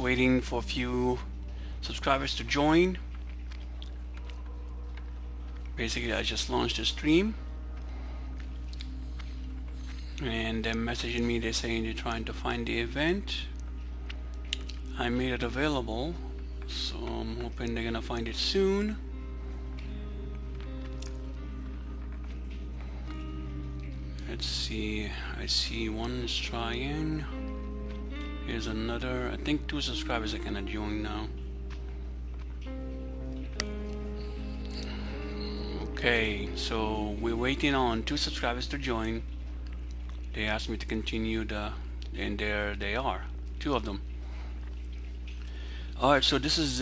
waiting for a few subscribers to join. Basically, I just launched a stream, and they're messaging me. They're saying they're trying to find the event. I made it available, so I'm hoping they're gonna find it soon. Let's see. I see one is trying. Here's another. I think 2 subscribers are gonna join now. Okay, so we're waiting on 2 subscribers to join. They asked me to continue and there they are, 2 of them. Alright, so this is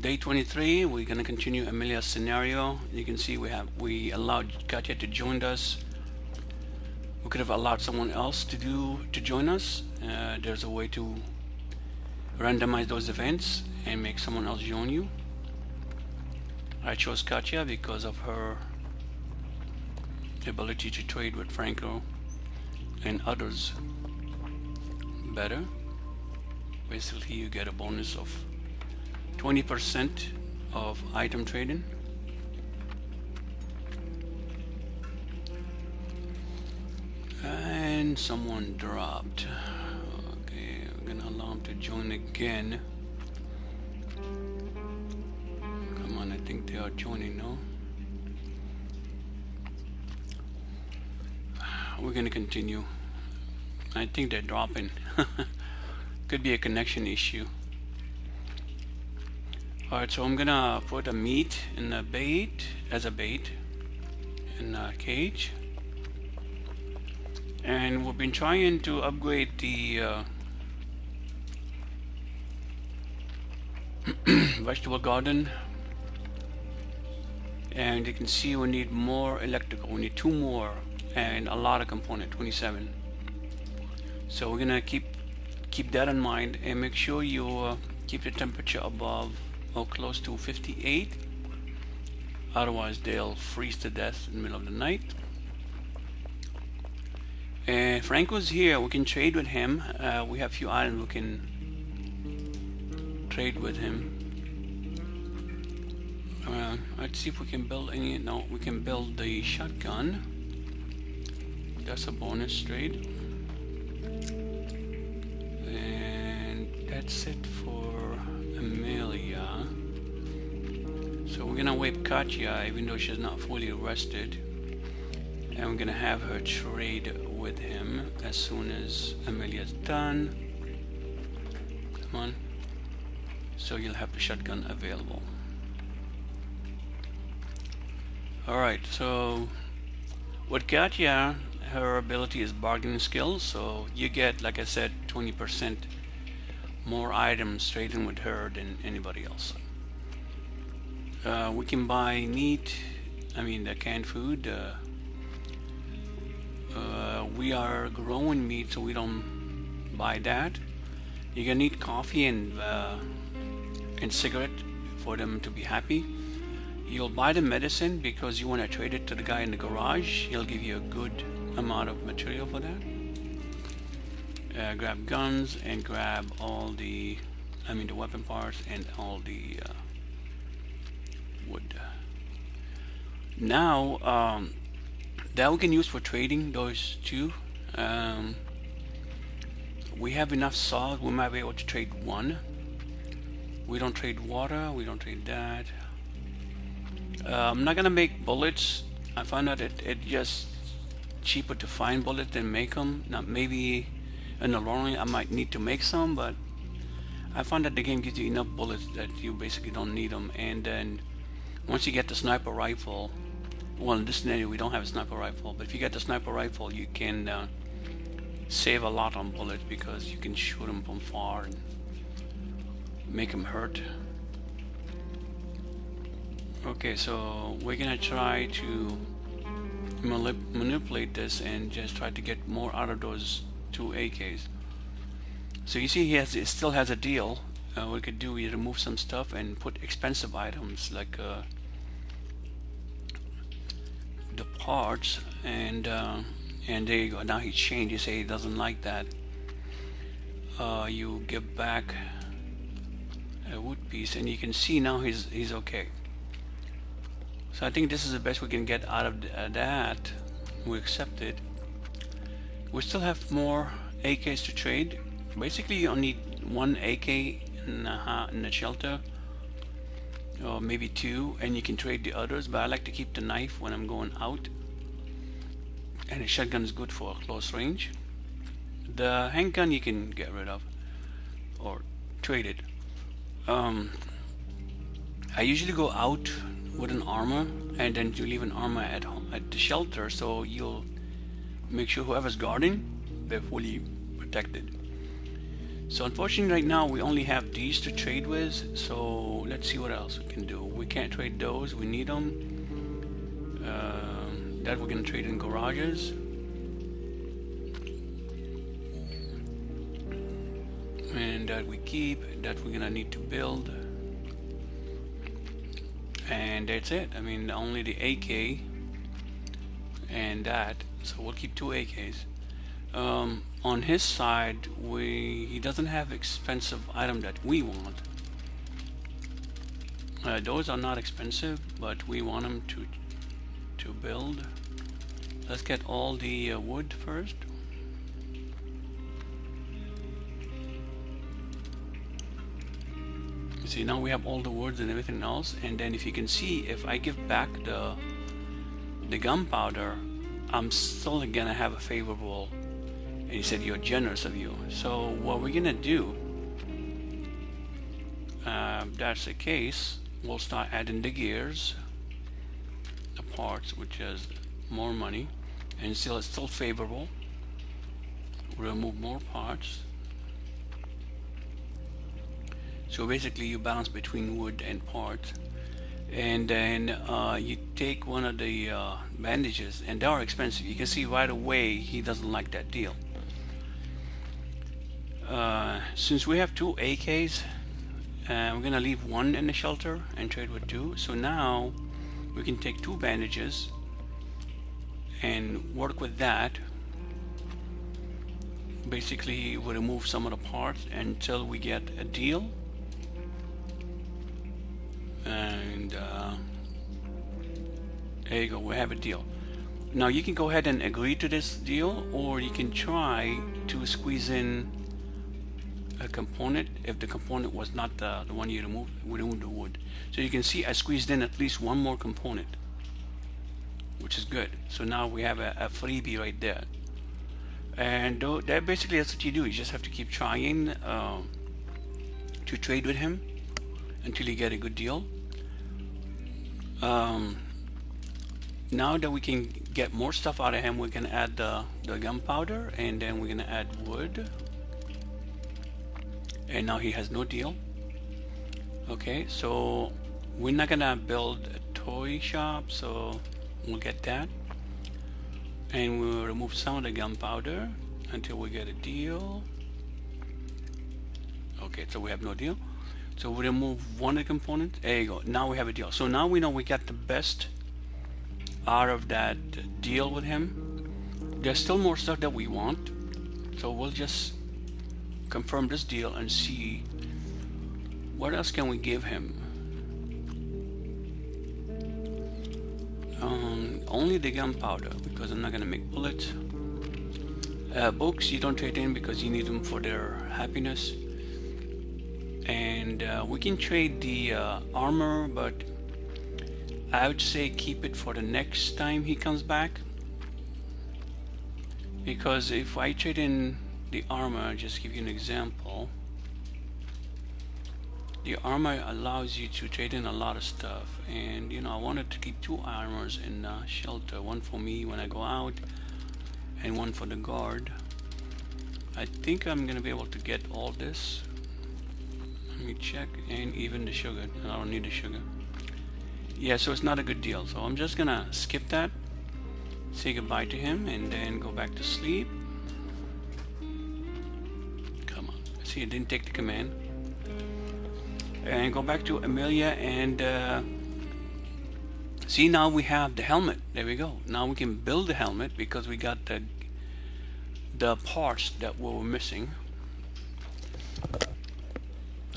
day 23. We're gonna continue Emilia's scenario. You can see we allowed Katya to join us. We could have allowed someone else to join us. There's a way to randomize those events and make someone else join you. I chose Katya because of her ability to trade with Franco and others better. Basically, you get a bonus of 20% of item trading. And someone dropped. Okay, I'm gonna allow him to join again. Come on, I think they are joining now. We're gonna continue. I think they're dropping. Could be a connection issue. Alright, so I'm gonna put a meat in a bait as a bait in a cage. And we've been trying to upgrade the vegetable garden, and you can see we need more electrical. We need 2 more and a lot of component, 27. So we're gonna keep that in mind and make sure you keep the temperature above or close to 58. Otherwise they'll freeze to death in the middle of the night. And Franco's here. We can trade with him. We have a few items we can trade with him. Let's see if we can build any. No, we can build the shotgun. That's a bonus trade. And that's it for Emilia. So we're gonna wait Katya, even though she's not fully rested. And we're gonna have her trade with him as soon as Emilia's done. Come on. So you'll have the shotgun available. Alright, so with Katya, her ability is bargaining skills, so you get, like I said, 20% more items trading with her than anybody else. We can buy meat, the canned food. We are growing meat, so we don't buy that. You're gonna need coffee and cigarette for them to be happy. You'll buy the medicine because you want to trade it to the guy in the garage. He'll give you a good amount of material for that. Grab guns and grab all the weapon parts and all the wood. Now that we can use for trading those 2. We have enough salt. We might be able to trade 1. We don't trade water. We don't trade that. I'm not gonna make bullets. I found out it just cheaper to find bullets than make them. Now maybe in the long run I might need to make some, but I found that the game gives you enough bullets that you basically don't need them. And then once you get the sniper rifle, well, in this scenario we don't have a sniper rifle, but if you get the sniper rifle you can save a lot on bullets because you can shoot them from far and make them hurt. Okay, so we're gonna try to manipulate this and just try to get more out of those 2 AKs. So you see it still has a deal. What we could do is remove some stuff and put expensive items like the parts, and there you go. Now he changed. He say he doesn't like that. you give back a wood piece, and you can see now he's okay. So I think this is the best we can get out of that. We accept it. We still have more AKs to trade. Basically, you only need one AK in the shelter, or maybe two, and you can trade the others. But I like to keep the knife when I'm going out, and the shotgun is good for close range. The handgun you can get rid of or trade it. I usually go out with an armor, and then you leave an armor at the shelter, so you'll make sure whoever's guarding, they're fully protected. So unfortunately right now we only have these to trade with, so let's see what else we can do. We can't trade those, we need them. That we're going to trade in garages. And that we keep, that we're going to need to build. And that's it. I mean, only the AK and that, so we'll keep two AKs. On his side, he doesn't have expensive item that we want. Those are not expensive, but we want them to build. Let's get all the wood first. You see, now we have all the woods and everything else, and then if you can see, if I give back the gunpowder, I'm still gonna have a favorable. And he said, "You're generous of you." So what we're gonna do, that's the case, we'll start adding the gears, the parts, which is more money, and still it's still favorable. Remove more parts. So basically you balance between wood and parts, and then you take one of the bandages, and they are expensive. You can see right away he doesn't like that deal. Since we have two AKs, we're gonna leave one in the shelter and trade with two. So now we can take two bandages and work with that. Basically we remove some of the parts until we get a deal, and there you go, we have a deal. Now you can go ahead and agree to this deal, or you can try to squeeze in a component. If the component was not the one you removed, we remove the wood. So you can see I squeezed in at least one more component, which is good. So now we have a freebie right there. And that basically that's what you do. You just have to keep trying to trade with him until you get a good deal. Now that we can get more stuff out of him, we can add the gunpowder, and then we're gonna add wood. And now he has no deal. Okay, so we're not gonna build a toy shop, so we'll get that. And we'll remove some of the gunpowder until we get a deal. Okay, so we have no deal. So we remove one of the components. There you go. Now we have a deal. So now we know we got the best out of that deal with him. There's still more stuff that we want, so we'll just confirm this deal and see what else can we give him. Only the gunpowder, because I'm not gonna make bullets. Books you don't trade in because you need them for their happiness. And we can trade the armor, but I would say keep it for the next time he comes back, because if I trade in the armor, I'll just give you an example. The armor allows you to trade in a lot of stuff, and you know, I wanted to keep two armors in shelter, one for me when I go out and one for the guard. I think I'm gonna be able to get all this. Let me check. And even the sugar. I don't need the sugar. Yeah, so it's not a good deal, so I'm just gonna skip that, say goodbye to him, and then go back to sleep. Come on. See, it didn't take the command. And go back to Emilia, and see, now we have the helmet. There we go. Now we can build the helmet because we got the parts that we were missing.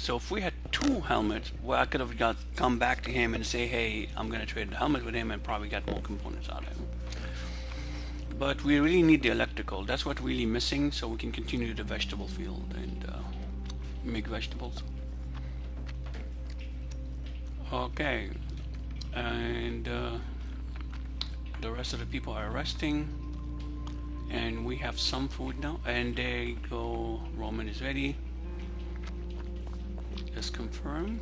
So if we had two helmets, well, I could have come back to him and say, hey, I'm going to trade the helmet with him and probably got more components out of him. But we really need the electrical. That's what really missing, so we can continue the vegetable field and make vegetables. Okay, and the rest of the people are resting, and we have some food now. And there you go, Roman is ready. Just confirm.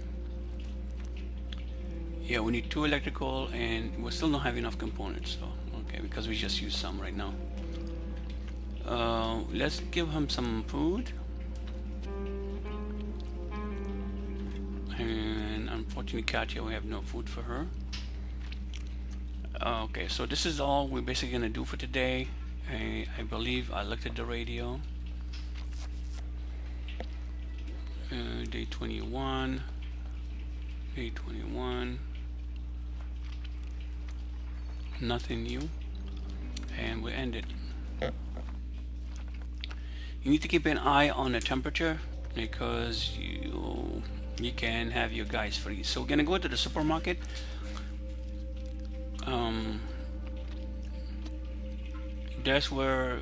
Yeah, we need 2 electrical, and we still don't have enough components. So okay, because we just used some right now. Let's give him some food. And unfortunately, Katya, we have no food for her. Okay, so this is all we're basically gonna do for today. I believe I looked at the radio. Day 21. Day 21. Nothing new. And we end it. You need to keep an eye on the temperature because you can have your guys freeze. So we're gonna go to the supermarket. That's where,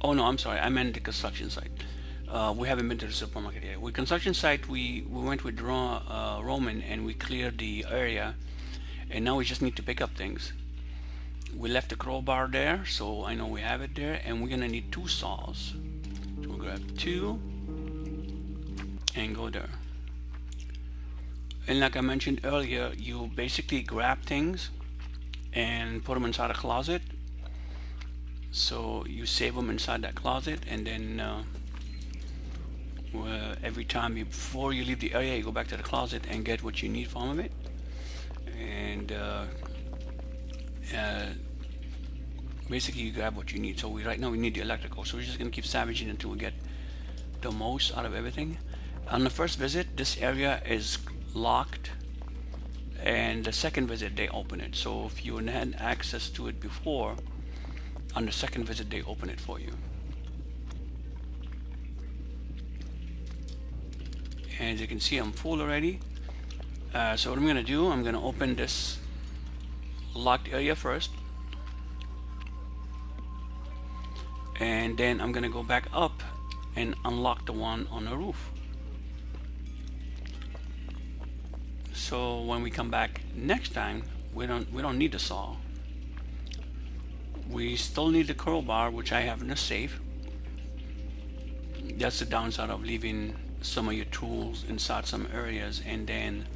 oh no, I'm sorry, I meant the construction site. We haven't been to the supermarket yet. With construction site, we went with Roman and we cleared the area, and now we just need to pick up things. We left the crowbar there, so I know we have it there, and we're gonna need 2 saws. So we'll grab 2 and go there. And like I mentioned earlier, you basically grab things and put them inside a closet. So you save them inside that closet, and then every time before you leave the area, you go back to the closet and get what you need from it. And basically you grab what you need. So right now we need the electrical, so we're just gonna keep savaging until we get the most out of everything. On the first visit, this area is locked, and the second visit they open it. So if you had access to it before, on the second visit they open it for you. And as you can see, I'm full already. So what I'm gonna do, I'm gonna open this locked area first, and then I'm gonna go back up and unlock the one on the roof. So when we come back next time, we don't need the saw. We still need the crowbar, which I have in the safe. That's the downside of leaving some of your tools inside some areas, and then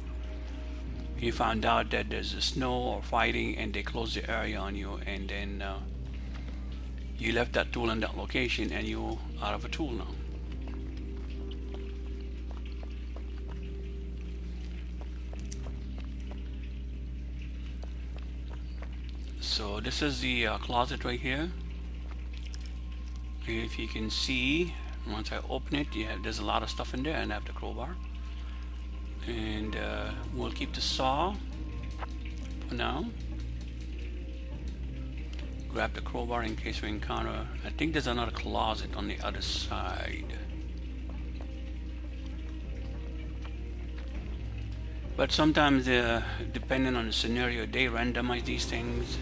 you found out that there's a snow or fighting and they close the area on you, and then you left that tool in that location and you're out of a tool now. So this is the closet right here. If you can see, once I open it, there's a lot of stuff in there, and I have the crowbar. And we'll keep the saw for now. Grab the crowbar in case we encounter. I think there's another closet on the other side. But sometimes, depending on the scenario, they randomize these things.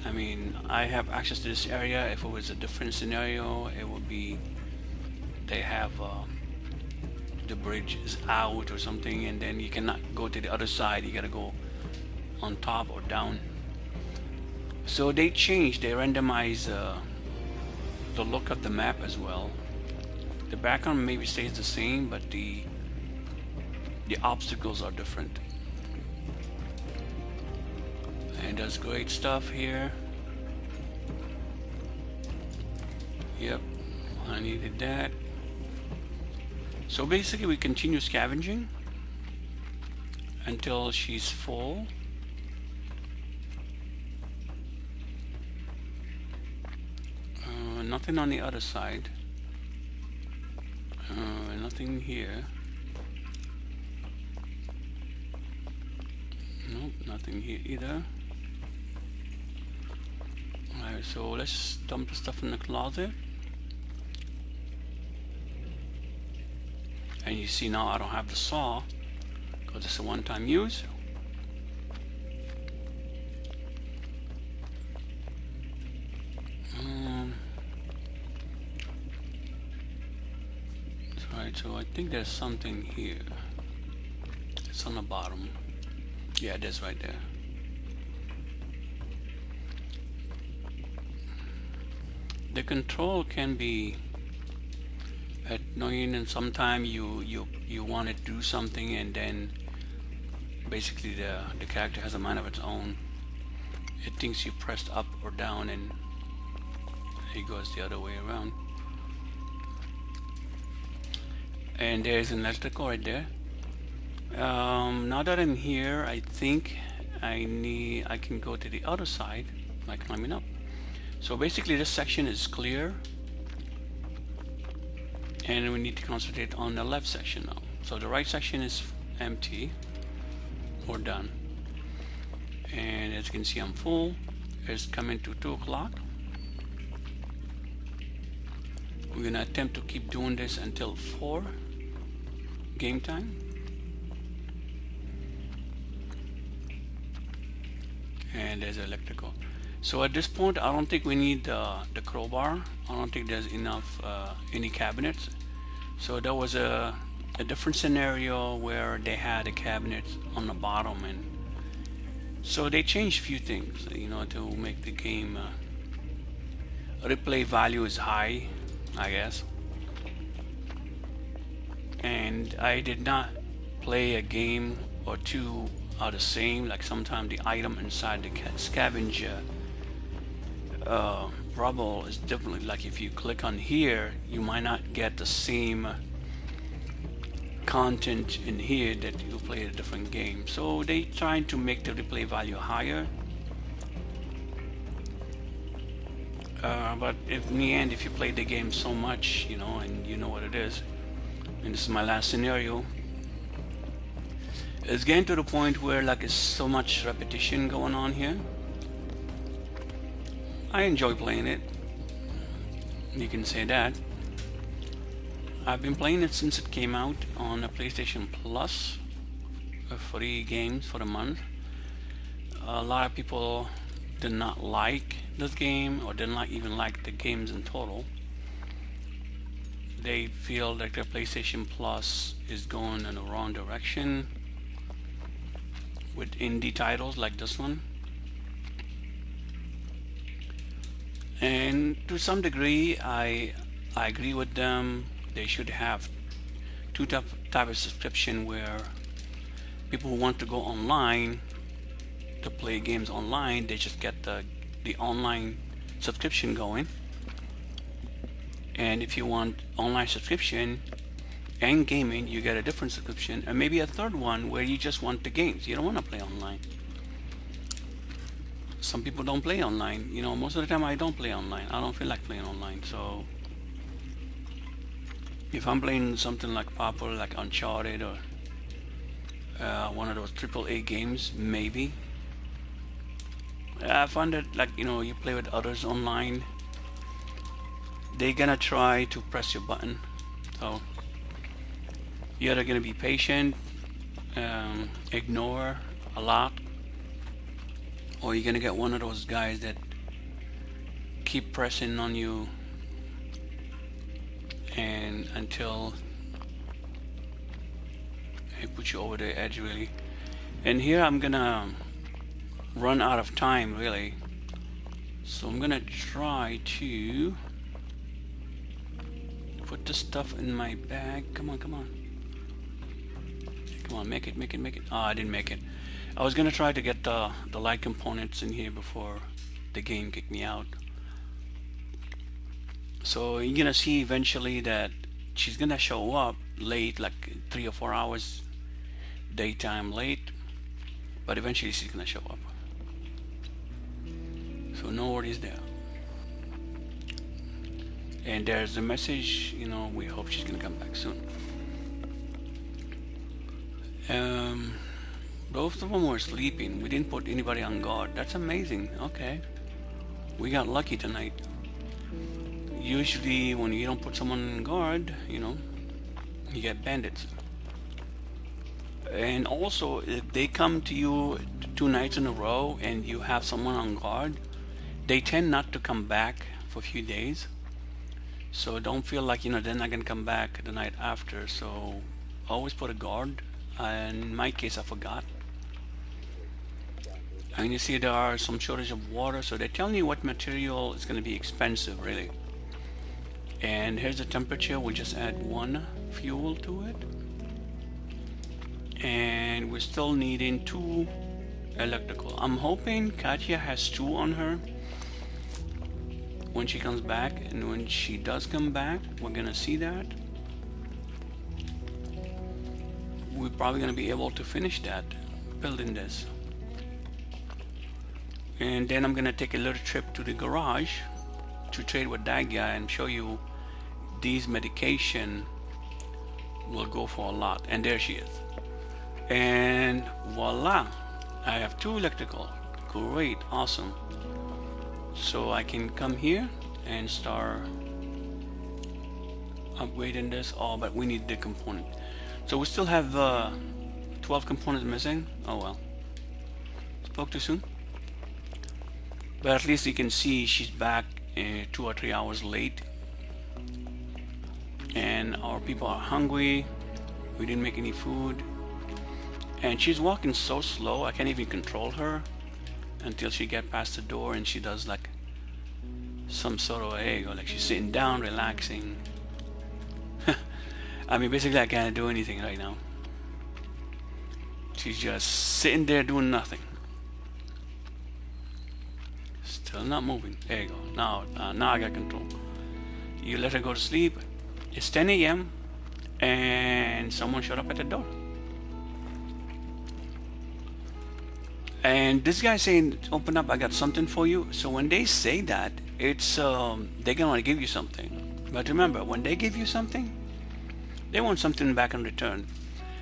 I mean, I have access to this area. If it was a different scenario, it would be they have the bridge is out or something, and then you cannot go to the other side. You gotta go on top or down. So they randomize the look of the map as well. The background maybe stays the same, but the obstacles are different. And there's great stuff here. Yep, I needed that. So basically we continue scavenging until she's full. Nothing on the other side. Nothing here. Nope, nothing here either. Alright, so let's dump the stuff in the closet. And you see now I don't have the saw because it's a one-time use. Right, so I think there's something here. It's on the bottom. Yeah, it is right there. The control can be annoying, and sometimes you want to do something and then basically the character has a mind of its own. It thinks you pressed up or down and it goes the other way around. And there's an electrical right there. Now that I'm here, I think I can go to the other side by climbing up. So basically this section is clear and we need to concentrate on the left section now. So the right section is empty or done. And as you can see, I'm full. It's coming to 2 o'clock. We're gonna attempt to keep doing this until 4 game time. And there's electrical. So at this point I don't think we need the crowbar. I don't think there's enough any cabinets. So there was a different scenario where they had a cabinet on the bottom, and so they changed a few things, you know, to make the game replay value is high, I guess. And I did not play a game or two are the same. Like sometimes the item inside the scavenger rubble is different. Like if you click on here, you might not get the same content in here that you play a different game. So they trying to make the replay value higher. But if, in the end, if you play the game so much, you know, and you know what it is, and this is my last scenario, it's getting to the point where like it's so much repetition going on here. I enjoy playing it, you can say that. I've been playing it since it came out on the PlayStation Plus, free games for the month. A lot of people did not like this game, or did not even like the games in total. They feel like their PlayStation Plus is going in the wrong direction with indie titles like this one. And to some degree I agree with them. They should have two type of subscription where people who want to go online to play games online, they just get the online subscription going. And if you want online subscription and gaming, you get a different subscription, and maybe a third one where you just want the games. You don't want to play online. Some people don't play online. You know, most of the time I don't play online. I don't feel like playing online. So if I'm playing something like popular, like Uncharted or one of those AAA games, maybe. I find that, like, you know, you play with others online, they're gonna try to press your button. So you're either gonna be patient, ignore a lot, or you're gonna get one of those guys that keep pressing on you and until it puts you over the edge, really. And here I'm gonna run out of time, really, so I'm gonna try to put this stuff in my bag. Come on, come on, come on, make it. Oh, I didn't make it. I was gonna try to get the light components in here before the game kicked me out. So you're gonna see eventually that she's gonna show up late, like 3 or 4 hours daytime late, but eventually she's gonna show up. So no worries there. And there's a message, you know, we hope she's gonna come back soon. Both of them were sleeping. We didn't put anybody on guard. That's amazing. Okay, we got lucky tonight. Usually when you don't put someone on guard, you know, You get bandits. And also, if they come to you 2 nights in a row and you have someone on guard, they tend not to come back for a few days. So don't feel like, they're not going to come back the night after. So always put a guard. In my case, I forgot. And you see there are some shortage of water, so they're telling you what material is going to be expensive, really. And here's the temperature. We just add 1 fuel to it. And we're still needing 2 electrical. I'm hoping Katya has 2 on her when she comes back, and when she does come back, we're gonna see that. We're probably gonna be able to finish that, building this. And then I'm gonna take a little trip to the garage to trade with that guy and show you these medication will go for a lot. And there she is. And voila, I have 2 electrical. Great, awesome. So I can come here and start upgrading this. Oh, but we need the component. So we still have 12 components missing. Oh well. Spoke too soon. But at least you can see she's back 2 or 3 hours late. And our people are hungry. We didn't make any food. And she's walking so slow, I can't even control her until she gets past the door and she does like some sort of or like she's sitting down, relaxing. I mean, basically I can't do anything right now. She's just sitting there doing nothing. Still not moving. There you go. Now I got control. You let her go to sleep. It's 10 a.m. and someone showed up at the door. And this guy saying, open up, I got something for you. So when they say that, it's they're gonna give you something. But remember, when they give you something, they want something back in return.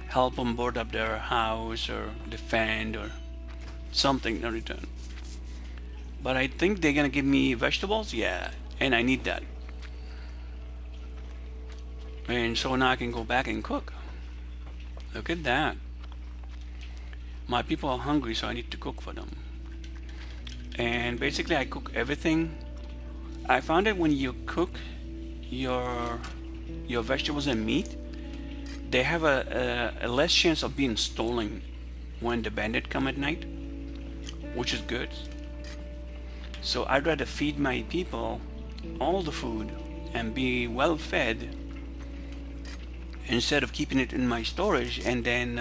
Help them board up their house or defend or something in return. But I think they're gonna give me vegetables, yeah, and I need that. And so now I can go back and cook. Look at that. My people are hungry, so I need to cook for them. And basically I cook everything. I found that when you cook your vegetables and meat, they have a less chance of being stolen when the bandits come at night, which is good. So I'd rather feed my people all the food and be well fed instead of keeping it in my storage and then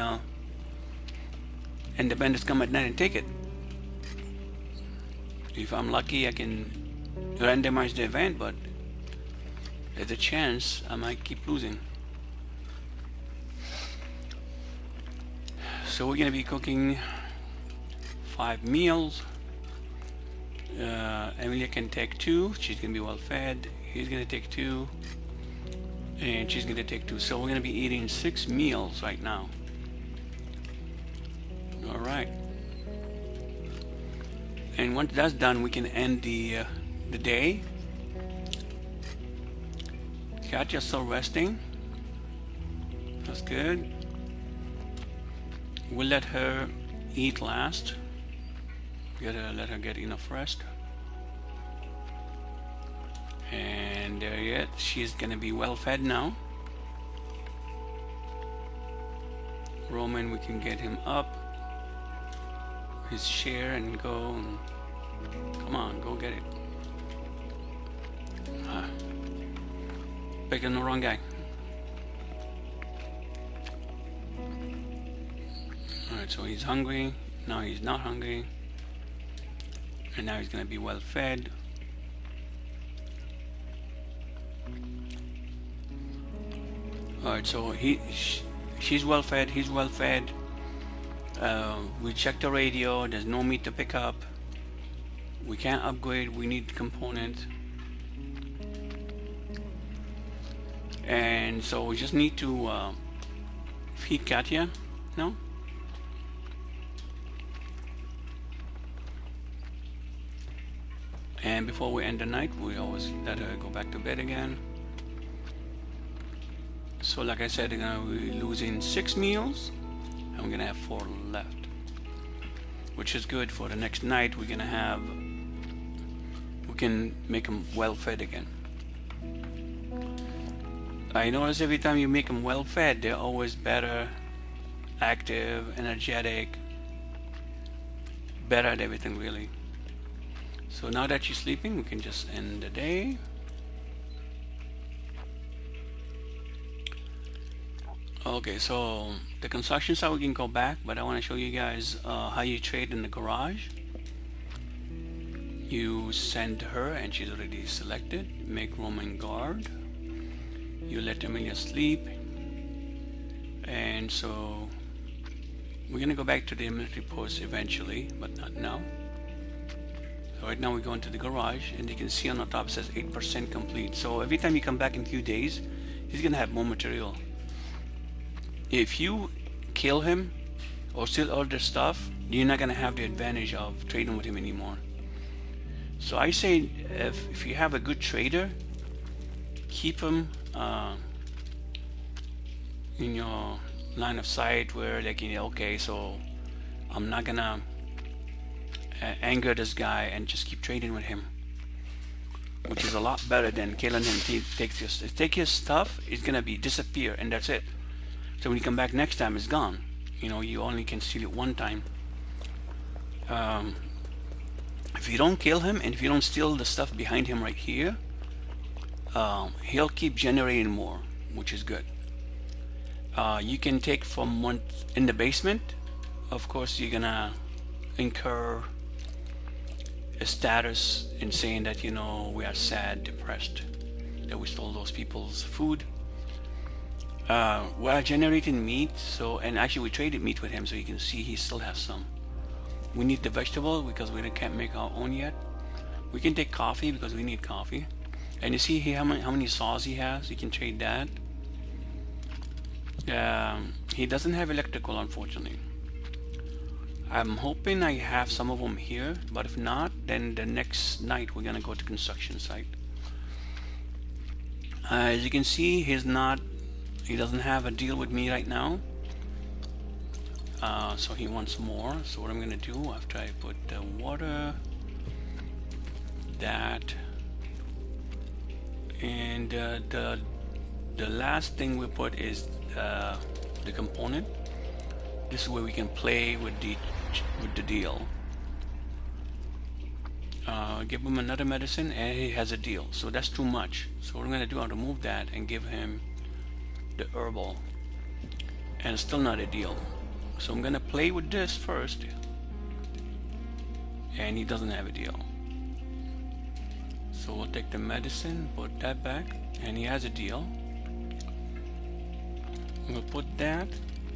and the bandits come at night and take it. If I'm lucky, I can randomize the event, but there's a chance I might keep losing. So we're gonna be cooking 5 meals. Emilia can take 2. She's gonna be well fed. He's gonna take 2, and she's gonna take 2. So we're gonna be eating 6 meals right now. All right. And once that's done, we can end the day. Katya's still resting. That's good. We'll let her eat last. Let her get enough rest. And there yet, she's gonna be well fed now. Roman, we can get him up his share and go. And come on, go get it. Picking the wrong guy. Alright, so he's hungry. Now he's not hungry. And now he's gonna be well fed. Alright, so she's well fed, he's well fed. We checked the radio, there's no meat to pick up. We can't upgrade, we need components. And so we just need to feed Katya now. And before we end the night, we always let her go back to bed again. So like I said, we're gonna be losing 6 meals and we're gonna have 4 left, which is good for the next night. We're gonna have, we can make them well fed again. I notice every time you make them well fed, they're always better, active, energetic, better at everything really. So now that you're sleeping, we can just end the day. Okay, so the construction site we can go back, but I want to show you guys how you trade in the garage. You send her and she's already selected. Make room and guard. You let Emilia sleep, and so we're gonna go back to the military post eventually, but not now. So right now we go into the garage, and you can see on the top it says 8% complete. So every time you come back in a few days, he's gonna have more material. If you kill him or steal all their stuff, you're not gonna have the advantage of trading with him anymore. So I say if you have a good trader, keep him in your line of sight where like, you know, okay, so I'm not gonna anger this guy and just keep trading with him, which is a lot better than killing him. Take his stuff, it's gonna be disappear and that's it. So when you come back next time, it's gone. You know, you only can steal it one time. If you don't kill him and if you don't steal the stuff behind him right here, he'll keep generating more, which is good. You can take from one in the basement. Of course, you're gonna incur a status in saying that, you know, we are sad, depressed that we stole those people's food. We are generating meat, so, and actually we traded meat with him, so you can see he still has some. We need the vegetable because we can't make our own yet. We can take coffee because we need coffee. And you see here how many saws he has. You can trade that. He doesn't have electrical, unfortunately. I'm hoping I have some of them here, but if not, then the next night we're gonna go to construction site. As you can see, he doesn't have a deal with me right now. So he wants more. So what I'm gonna do after I put the water, that, and the last thing we put is the component. This is where we can play with the deal. Give him another medicine and he has a deal, so that's too much. So what I'm gonna do, I'll remove that and give him the herbal, and it's still not a deal. So I'm gonna play with this first, and he doesn't have a deal. So we'll take the medicine, put that back, and he has a deal. We'll put that,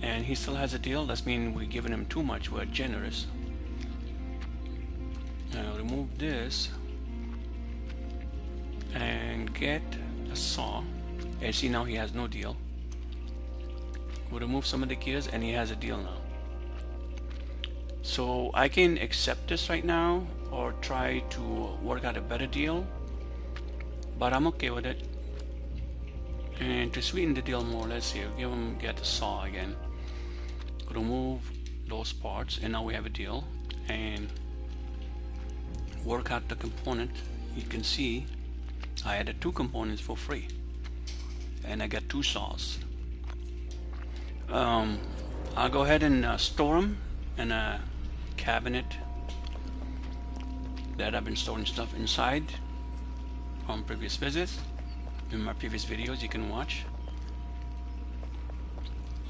and he still has a deal. That means we're giving him too much. We're generous. Now remove this and get a saw, and see now he has no deal. We'll remove some of the gears and he has a deal now. So I can accept this right now or try to work out a better deal, but I'm okay with it. And to sweeten the deal more, let's see, get a saw again, remove those parts, and now we have a deal, and work out the component. You can see I added 2 components for free, and I got 2 saws. I'll go ahead and store them in a cabinet that I've been storing stuff inside from previous visits. In my previous videos you can watch.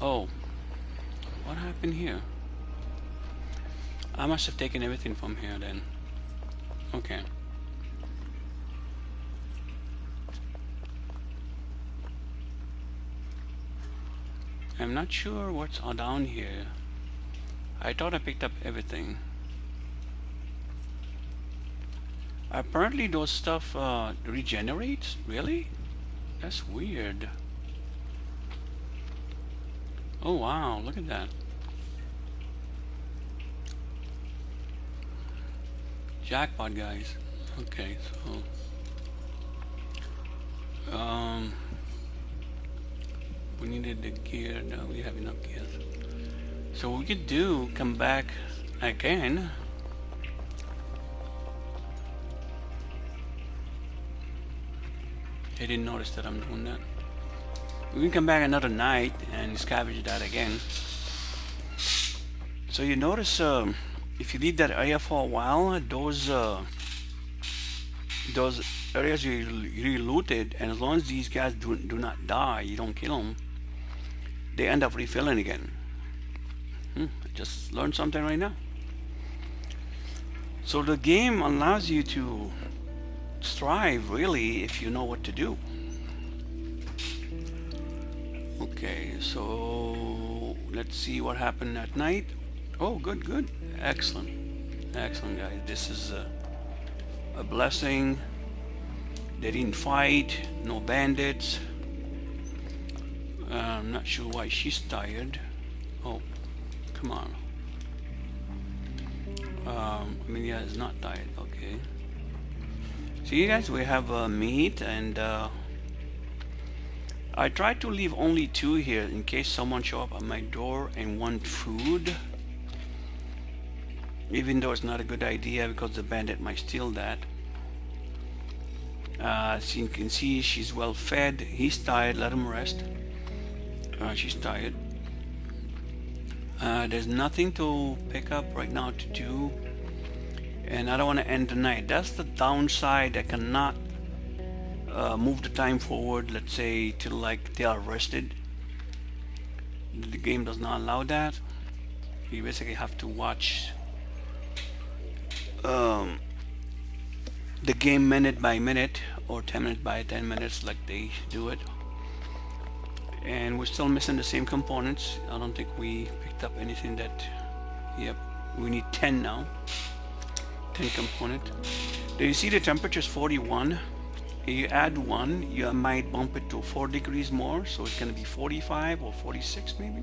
Oh, what happened here? I must have taken everything from here then. Okay. I'm not sure what's down here. I thought I picked up everything. Apparently those stuff regenerates? Really? That's weird. Oh wow, look at that. Jackpot, guys. Okay, so We needed the gear. No, we have enough gear. So we could do come back again. He didn't notice that I'm doing that. We can come back another night and scavenge that again. So you notice if you leave that area for a while, those areas you looted, and as long as these guys do not die, you don't kill them, they end up refilling again. I just learned something right now. So the game allows you to strive really if you know what to do. Okay, so let's see what happened at night. Oh, good, excellent, guys. This is a blessing. They didn't fight, no bandits. I'm not sure why she's tired. Oh, come on. Emilia is not tired. Okay. See, guys, we have meat, and I tried to leave only 2 here in case someone show up at my door and want food. Even though it's not a good idea because the bandit might steal that. So you can see she's well fed. He's tired. Let him rest. She's tired. There's nothing to pick up right now to do, and I don't want to end the night. That's the downside. I cannot move the time forward, let's say till like they are rested. The game does not allow that. You basically have to watch the game minute by minute or 10 minutes by 10 minutes like they do it. And we're still missing the same components. I don't think we picked up anything that... Yep, we need 10 now. 10 component. Do you see the temperature is 41? If you add 1, you might bump it to 4 degrees more, so it's going to be 45 or 46 maybe.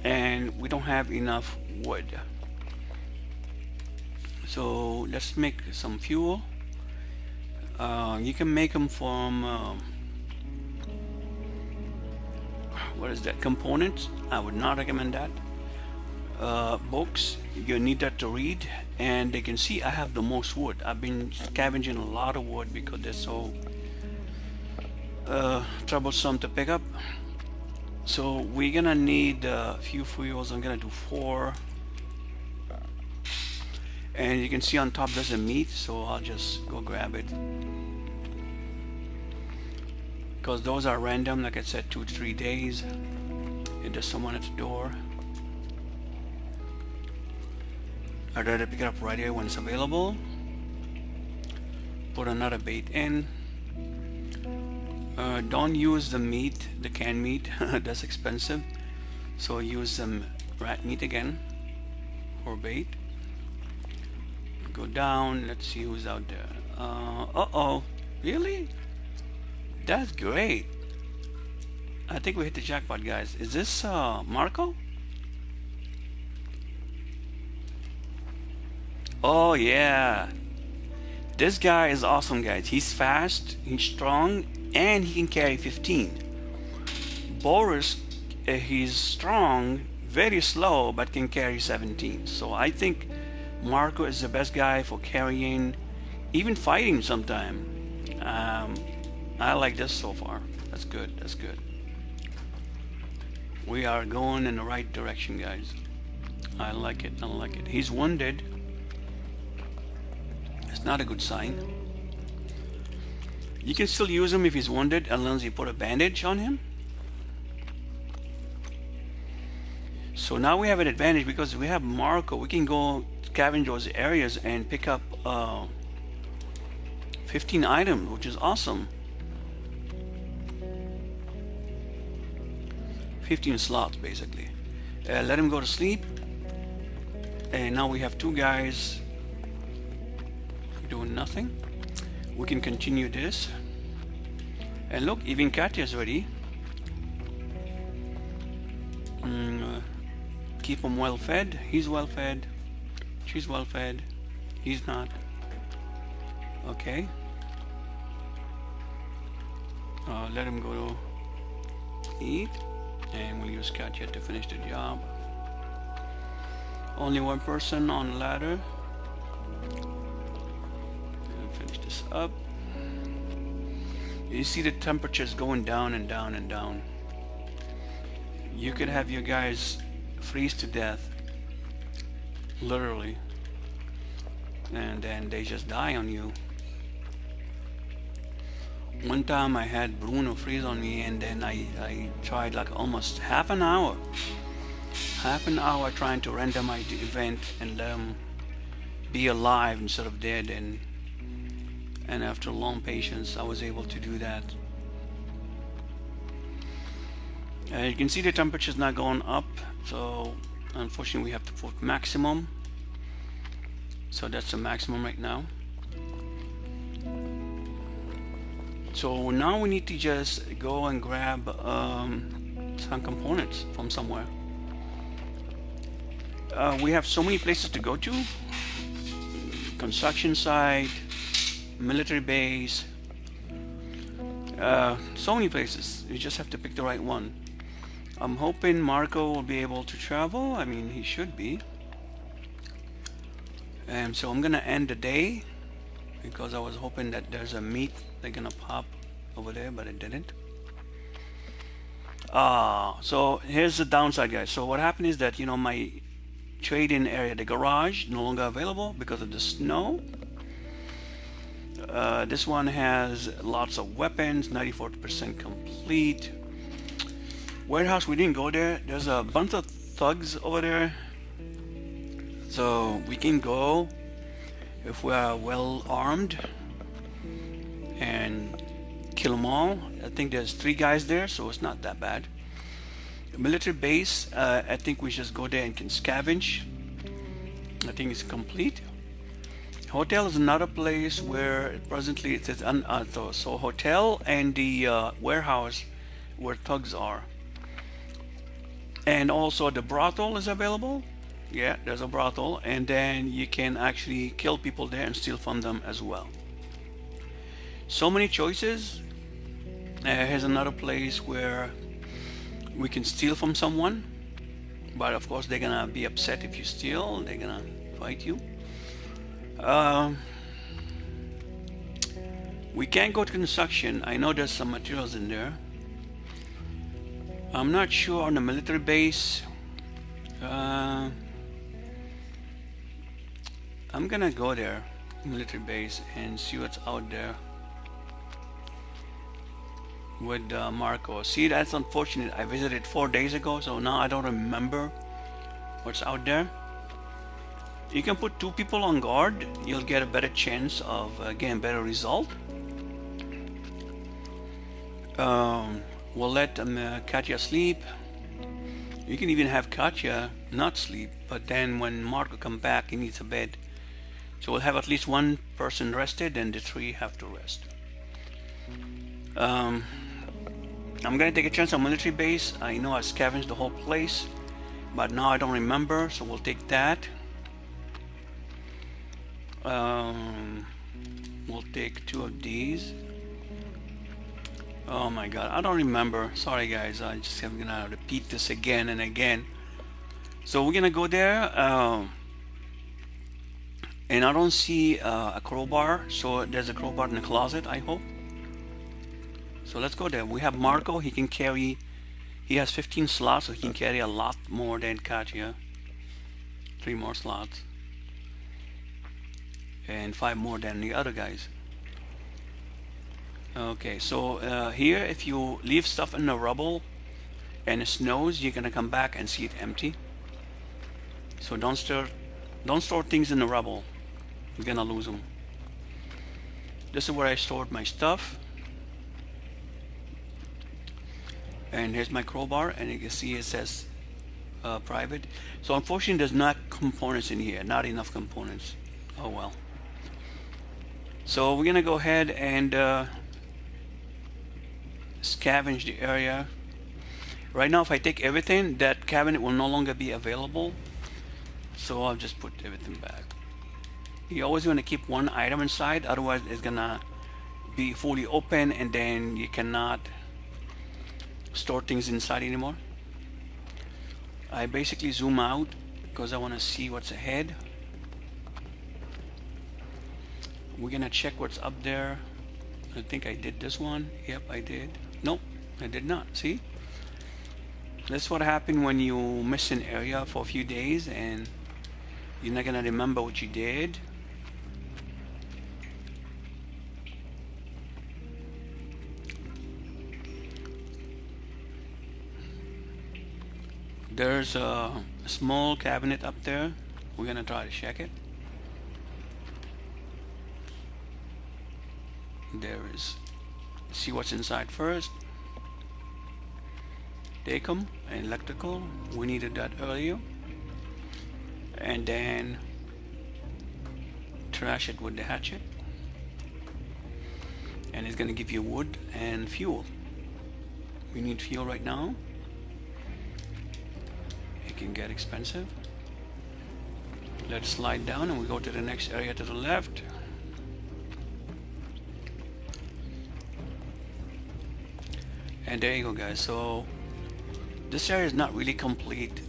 And we don't have enough wood. So let's make some fuel. You can make them from what is that, components. I would not recommend that. Books, you need that to read, and they can see I have the most wood. I've been scavenging a lot of wood because they're so troublesome to pick up. So we're gonna need a few fuels. I'm gonna do 4. And you can see on top there's a meat, so I'll just go grab it. Because those are random, like I said, 2 to 3 days. If there's someone at the door, I'd rather pick it up right here when it's available. Put another bait in. Don't use the meat, the canned meat. That's expensive. So use some rat meat again for bait. Go down, let's see who's out there. Uh-oh, really? That's great. I think we hit the jackpot, guys. Is this Marco? Oh yeah, this guy is awesome, guys. He's fast, he's strong, and he can carry 15. Boris, he's strong, very slow, but can carry 17. So I think Marco is the best guy for carrying, even fighting sometime. I like this so far. That's good. That's good. We are going in the right direction, guys. I like it. I like it. He's wounded. It's not a good sign. You can still use him if he's wounded unless you put a bandage on him. So now we have an advantage because we have Marco. We can go scavenge those areas and pick up 15 items, which is awesome. 15 slots basically. Let him go to sleep, and now we have 2 guys doing nothing. We can continue this, and look, even Katya's ready. Keep him well fed. He's well fed. She's well fed. He's not. Okay. Let him go eat, and we'll use Katya to finish the job. Only one person on the ladder. And finish this up. You see the temperatures going down and down and down. You could have your guys freeze to death, literally, and then they just die on you. One time I had Bruno freeze on me, and then I tried like almost half an hour trying to render my event and let them be alive instead of dead, and after long patience I was able to do that. You can see the temperature is not going up, so unfortunately we have to put maximum. So that's the maximum right now. So now we need to just go and grab some components from somewhere. We have so many places to go to. Construction site, military base, so many places. You just have to pick the right one. I'm hoping Marco will be able to travel. I mean, he should be. And so I'm gonna end the day because I was hoping that there's a meat they're gonna pop over there, but it didn't. So here's the downside, guys. So what happened is that, you know, my trade-in area, the garage, no longer available because of the snow. This one has lots of weapons, 94% complete. Warehouse, we didn't go there. There's a bunch of thugs over there, so we can go if we are well armed and kill them all. I think there's 3 guys there, so it's not that bad. Military base, I think we just go there and can scavenge. I think it's complete. Hotel is another place where presently it says so hotel and the warehouse where thugs are. And also the brothel is available. Yeah, there's a brothel, and then you can actually kill people there and steal from them as well. So many choices. Here's another place where we can steal from someone, but of course they're gonna be upset if you steal. They're gonna fight you. We can't go to construction. I know there's some materials in there. I'm not sure on the military base. I'm gonna go there, military base, and see what's out there with Marco. See, that's unfortunate. I visited 4 days ago, so now I don't remember what's out there. You can put 2 people on guard. You'll get a better chance of getting a better result. We'll let Katya sleep. You can even have Katya not sleep, but then when Marco comes back, he needs a bed. So we'll have at least 1 person rested, and the 3 have to rest. I'm gonna take a chance on military base. I know I scavenged the whole place, but now I don't remember, so we'll take that. We'll take 2 of these. Oh my god, I don't remember. Sorry guys, I just am gonna repeat this again and again. So we're gonna go there, and I don't see a crowbar, so there's a crowbar in the closet, I hope. So let's go there. We have Marco. He can carry, he has 15 slots, so he can carry a lot more than Katya. 3 more slots, and 5 more than the other guys. Okay, so here, if you leave stuff in the rubble and it snows, you're gonna come back and see it empty. So don't store things in the rubble. You're gonna lose them. This is where I stored my stuff. And here's my crowbar, and you can see it says private. So unfortunately there's not components in here, not enough components. Oh well. So we're gonna go ahead and scavenge the area. Right now if I take everything, that cabinet will no longer be available, so I'll just put everything back. You always want to keep 1 item inside, otherwise it's gonna be fully open and then you cannot store things inside anymore. I basically zoom out because I want to see what's ahead. We're gonna check what's up there. I think I did this one. Yep, I did. Nope, I did not. See? That's what happened when you miss an area for a few days and you're not gonna remember what you did. There's a small cabinet up there. We're gonna try to check it. There is. See what's inside first. Decom and electrical. We needed that earlier. And then trash it with the hatchet. And it's gonna give you wood and fuel. We need fuel right now. It can get expensive. Let's slide down and we go to the next area to the left. And there you go, guys. So this area is not really complete.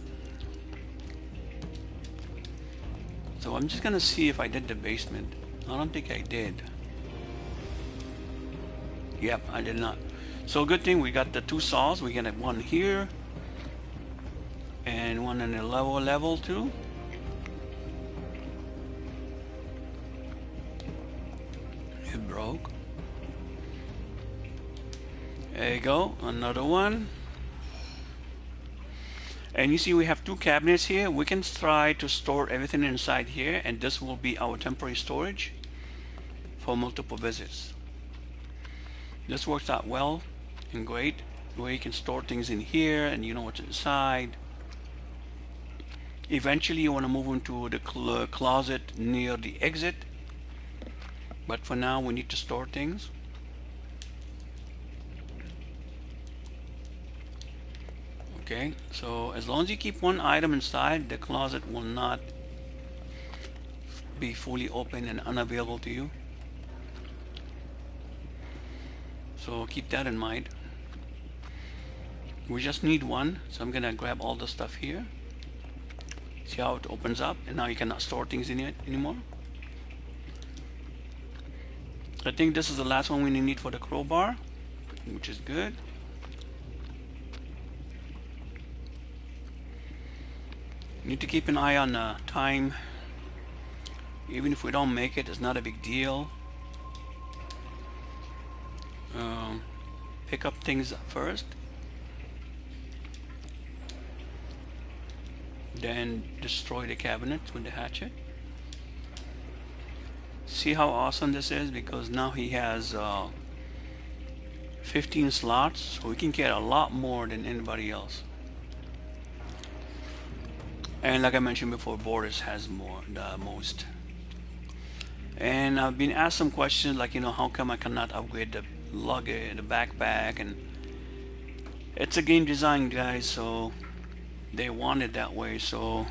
So I'm just gonna see if I did the basement. I don't think I did. Yep, I did not. So good thing we got the two saws. We got one here and one in the lower level too. It broke. There you go, another one. And you see we have two cabinets here. We can try to store everything inside here, and this will be our temporary storage for multiple visits. This works out well and great, where you can store things in here and you know what's inside. Eventually you want to move into the closet near the exit, but for now we need to store things. Okay, so as long as you keep one item inside, the closet will not be fully open and unavailable to you. So keep that in mind. We just need one, so I'm gonna grab all the stuff here. See how it opens up, and now you cannot store things in it anymore. I think this is the last one we need for the crowbar, which is good. Need to keep an eye on time. Even if we don't make it, it's not a big deal. Pick up things first, then destroy the cabinet with the hatchet. See how awesome this is, because now he has 15 slots, so we can get a lot more than anybody else. And like I mentioned before, Boris has the most. And I've been asked some questions like, you know, how come I cannot upgrade the luggage, the backpack, and it's a game design, guys, so they want it that way. So